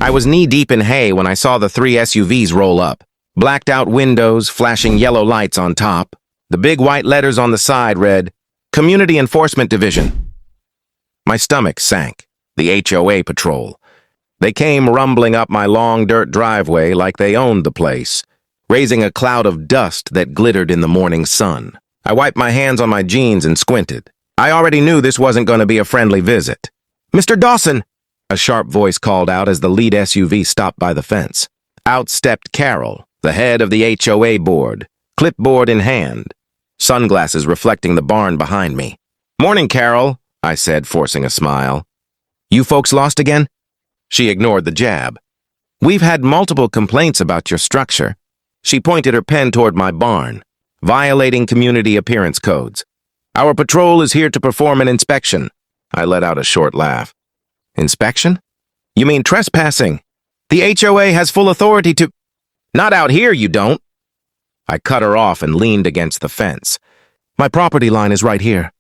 I was knee-deep in hay when I saw the 3 SUVs roll up. Blacked-out windows, flashing yellow lights on top. The big white letters on the side read, Community Enforcement Division. My stomach sank. The HOA patrol. They came rumbling up my long dirt driveway like they owned the place, raising a cloud of dust that glittered in the morning sun. I wiped my hands on my jeans and squinted. I already knew this wasn't going to be a friendly visit. "Mr. Dawson!" A sharp voice called out as the lead SUV stopped by the fence. Out stepped Carol, the head of the HOA board, clipboard in hand, sunglasses reflecting the barn behind me. "Morning, Carol," I said, forcing a smile. "You folks lost again?" She ignored the jab. "We've had multiple complaints about your structure." She pointed her pen toward my barn, violating community appearance codes. "Our patrol is here to perform an inspection." I let out a short laugh. "Inspection? You mean trespassing? The HOA has full authority to—" "Not out here, you don't." I cut her off and leaned against the fence. "My property line is right here."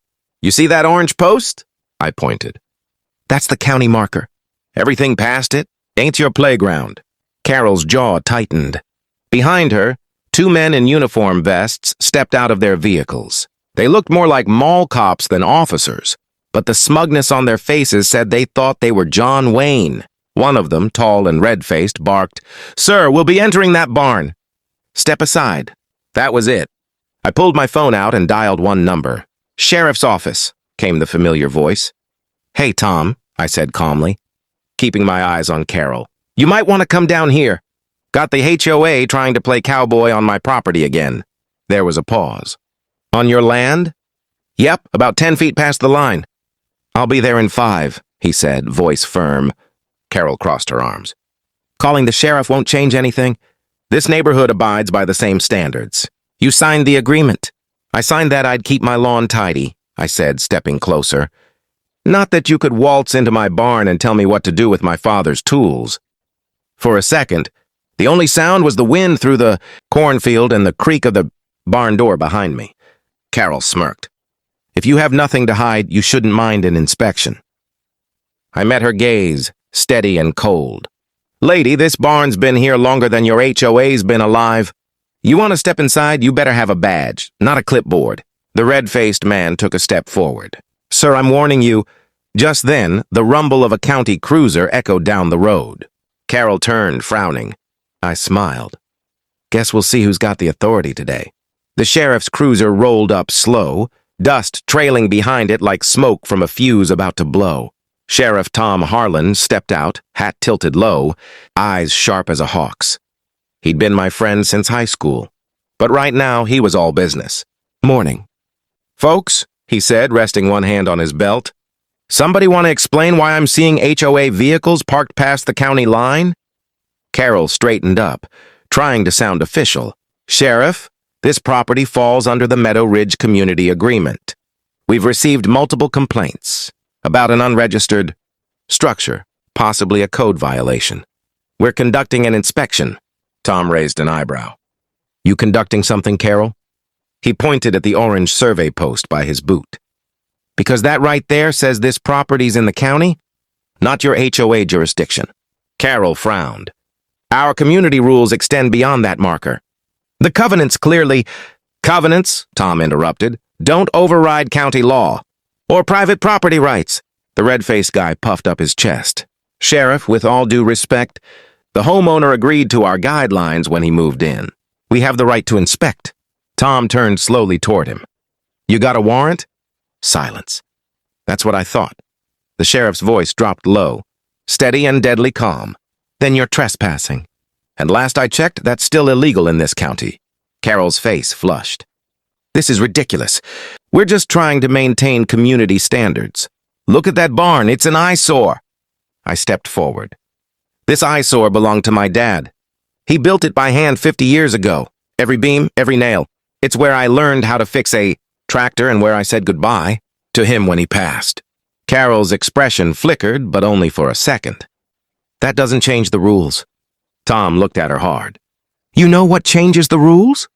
"You see that orange post?" I pointed. "That's the county marker. Everything past it ain't your playground." Carol's jaw tightened. Behind her, 2 men in uniform vests stepped out of their vehicles. They looked more like mall cops than officers, but the smugness on their faces said they thought they were John Wayne. One of them, tall and red-faced, barked, "Sir, we'll be entering that barn." "Step aside." That was it. I pulled my phone out and dialed one number. "Sheriff's office," came the familiar voice. "Hey, Tom," I said calmly, keeping my eyes on Carol. "You might want to come down here. Got the HOA trying to play cowboy on my property again." There was a pause. "On your land?" "Yep, about 10 feet past the line." "I'll be there in 5, he said, voice firm. Carol crossed her arms. "Calling the sheriff won't change anything. This neighborhood abides by the same standards. You signed the agreement." "I signed that I'd keep my lawn tidy," I said, stepping closer. "Not that you could waltz into my barn and tell me what to do with my father's tools." For a second, the only sound was the wind through the cornfield and the creak of the barn door behind me. Carol smirked. "If you have nothing to hide, you shouldn't mind an inspection." I met her gaze, steady and cold. "Lady, this barn's been here longer than your HOA's been alive. You want to step inside, you better have a badge, not a clipboard." The red-faced man took a step forward. "Sir, I'm warning you." Just then, the rumble of a county cruiser echoed down the road. Carol turned, frowning. I smiled. "Guess we'll see who's got the authority today." The sheriff's cruiser rolled up slow, dust trailing behind it like smoke from a fuse about to blow. Sheriff Tom Harlan stepped out, hat tilted low, eyes sharp as a hawk's. He'd been my friend since high school, but right now he was all business. "Morning." "Folks," he said, resting one hand on his belt, "somebody want to explain why I'm seeing HOA vehicles parked past the county line?" Carol straightened up, trying to sound official. "Sheriff, this property falls under the Meadow Ridge Community Agreement. We've received multiple complaints about an unregistered structure, possibly a code violation. We're conducting an inspection." Tom raised an eyebrow. "You conducting something, Carol?" He pointed at the orange survey post by his boot. "Because that right there says this property's in the county, not your HOA jurisdiction." Carol frowned. "Our community rules extend beyond that marker. The covenants clearly—" "Covenants," Tom interrupted, "don't override county law. Or private property rights." The red-faced guy puffed up his chest. "Sheriff, with all due respect, the homeowner agreed to our guidelines when he moved in. We have the right to inspect." Tom turned slowly toward him. "You got a warrant?" Silence. "That's what I thought." The sheriff's voice dropped low, steady and deadly calm. "Then you're trespassing. And last I checked, that's still illegal in this county." Carol's face flushed. "This is ridiculous. We're just trying to maintain community standards. Look at that barn, it's an eyesore." I stepped forward. "This eyesore belonged to my dad. He built it by hand 50 years ago. Every beam, every nail. It's where I learned how to fix a tractor and where I said goodbye to him when he passed." Carol's expression flickered, but only for a second. "That doesn't change the rules." Tom looked at her hard. "You know what changes the rules?"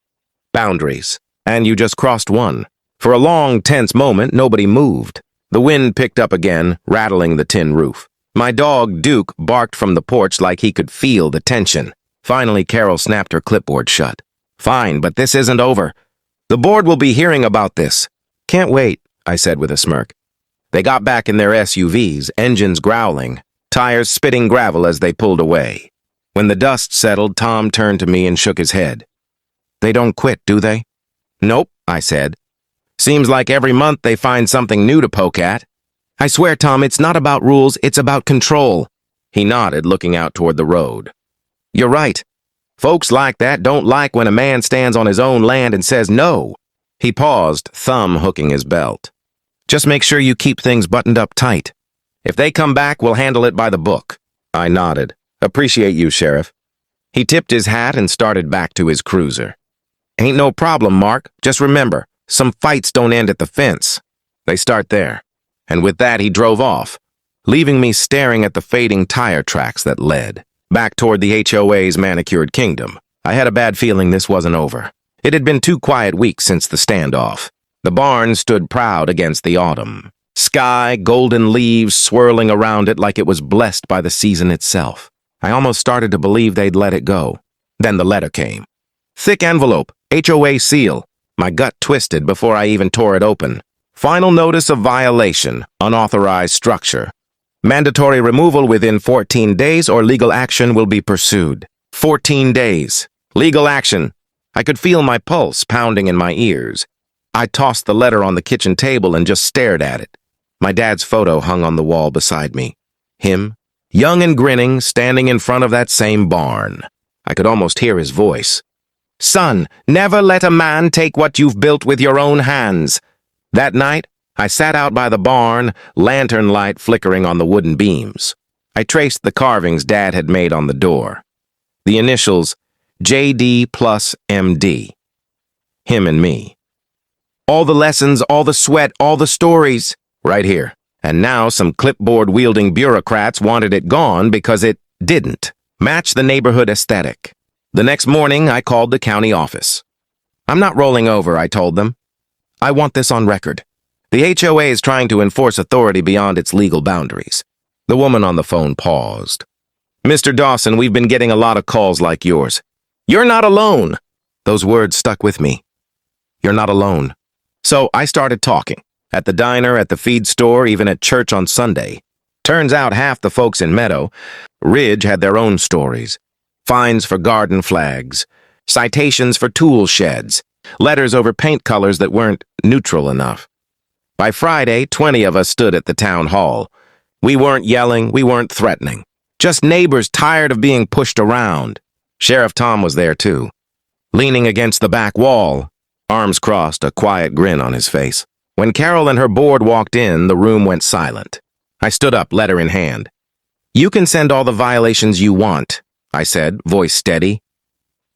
"Boundaries. And you just crossed one." For a long, tense moment, nobody moved. The wind picked up again, rattling the tin roof. My dog, Duke, barked from the porch like he could feel the tension. Finally, Carol snapped her clipboard shut. Fine, but this isn't over. The board will be hearing about this. Can't wait, I said with a smirk. They got back in their SUVs, engines growling, tires spitting gravel as they pulled away. When the dust settled, Tom turned to me and shook his head. They don't quit, do they? Nope, I said. Seems like every month they find something new to poke at. I swear, Tom, it's not about rules, it's about control. He nodded, looking out toward the road. You're right. Folks like that don't like when a man stands on his own land and says no. He paused, thumb hooking his belt. Just make sure you keep things buttoned up tight. If they come back, we'll handle it by the book. I nodded. Appreciate you, Sheriff. He tipped his hat and started back to his cruiser. Ain't no problem, Mark. Just remember, some fights don't end at the fence. They start there. And with that, he drove off, leaving me staring at the fading tire tracks that led back toward the HOA's manicured kingdom. I had a bad feeling this wasn't over. It had been 2 quiet weeks since the standoff. The barn stood proud against the autumn. Sky, golden leaves swirling around it like it was blessed by the season itself. I almost started to believe they'd let it go. Then the letter came. Thick envelope, HOA seal. My gut twisted before I even tore it open. Final notice of violation, unauthorized structure. Mandatory removal within 14 days or legal action will be pursued. 14 days. Legal action. I could feel my pulse pounding in my ears. I tossed the letter on the kitchen table and just stared at it. My dad's photo hung on the wall beside me. Him, young and grinning, standing in front of that same barn. I could almost hear his voice. Son, never let a man take what you've built with your own hands. That night, I sat out by the barn, lantern light flickering on the wooden beams. I traced the carvings Dad had made on the door. The initials, JD plus MD. Him and me. All the lessons, all the sweat, all the stories. Right here. And now some clipboard-wielding bureaucrats wanted it gone because it didn't match the neighborhood aesthetic. The next morning, I called the county office. I'm not rolling over, I told them. I want this on record. The HOA is trying to enforce authority beyond its legal boundaries. The woman on the phone paused. Mr. Dawson, we've been getting a lot of calls like yours. You're not alone. Those words stuck with me. You're not alone. So I started talking. At the diner, at the feed store, even at church on Sunday. Turns out half the folks in Meadow Ridge had their own stories. Fines for garden flags, citations for tool sheds, letters over paint colors that weren't neutral enough. By Friday, 20 of us stood at the town hall. We weren't yelling, we weren't threatening. Just neighbors tired of being pushed around. Sheriff Tom was there too. Leaning against the back wall, arms crossed, a quiet grin on his face. When Carol and her board walked in, the room went silent. I stood up, letter in hand. You can send all the violations you want, I said, voice steady.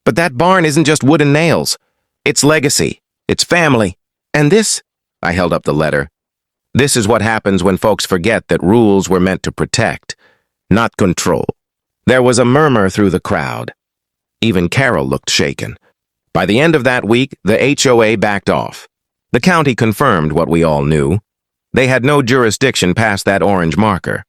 But that barn isn't just wood and nails. It's legacy. It's family. And this, I held up the letter. This is what happens when folks forget that rules were meant to protect, not control. There was a murmur through the crowd. Even Carol looked shaken. By the end of that week, the HOA backed off. The county confirmed what we all knew. They had no jurisdiction past that orange marker.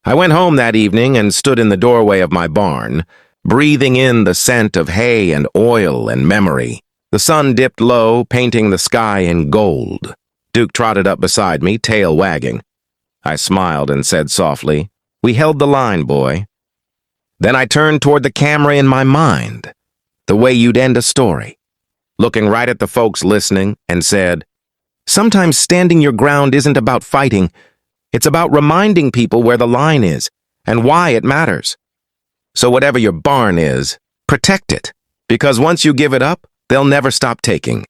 I went home that evening and stood in the doorway of my barn, breathing in the scent of hay and oil and memory. The sun dipped low, painting the sky in gold. Duke trotted up beside me, tail wagging. I smiled and said softly, "We held the line, boy." Then I turned toward the camera in my mind, the way you'd end a story, looking right at the folks listening, and said, "Sometimes standing your ground isn't about fighting. It's about reminding people where the line is and why it matters. So whatever your barn is, protect it, because once you give it up, they'll never stop taking."